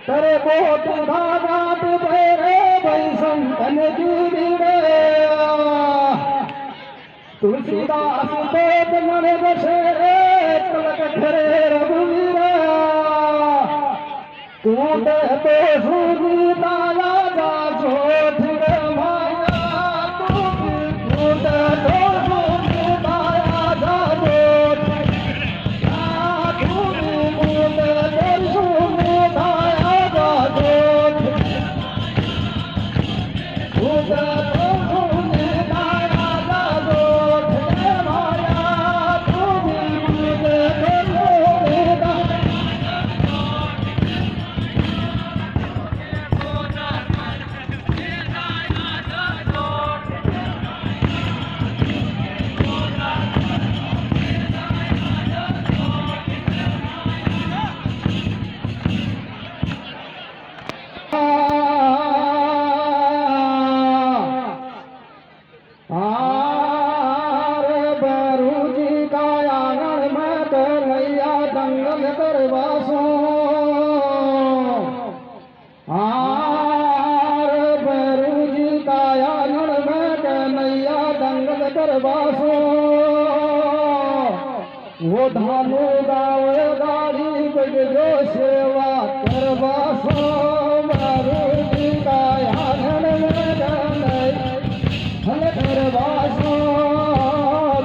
करे बहुत भागात भैरे भई संतन की रे तुलसीदास देव मन बसेरे कलक खरे रघुवीरा तू दे तो सूरी ताला जा जोठ रे माया तू दे तो सूरी ताला जा जोठ तू दे तो सूरी ताला जा जोठ तू दे तो सूरी ताला जा जोठ रे माया तू दे तो सूरी ताला वो धानो गावे गाड़ी बजो सेवा करवासो मारू जी का आंगन में जाने हल करवासो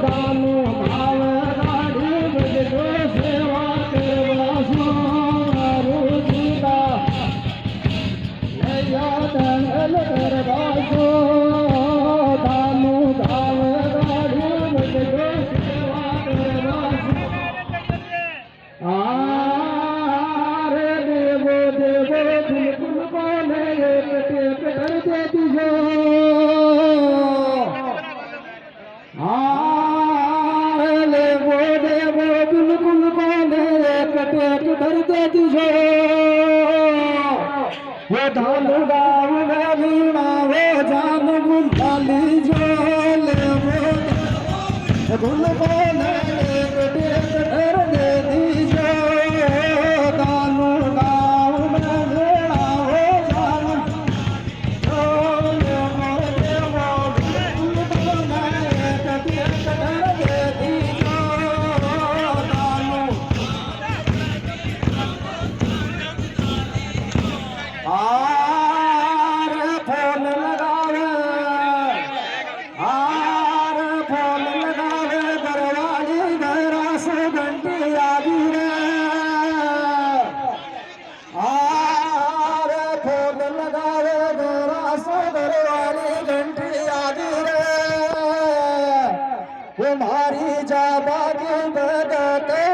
धानो गावे गाड़ी बजो सेवा करवासो मारू जी का नया दंगल करवासो धानो गावे गाड़ी बजो सेवा करवासो आरे देवो देवो बिल्कुल बोले एक टेप कर देती हो आरे देवो देवो बिल्कुल बोले एक टेप कर देती हो वो धानु गाँव में वीणा वो जान बुझा लीजो ले वो गुल बोले एक टेप कर देती तुम्हारी जाबानी बदते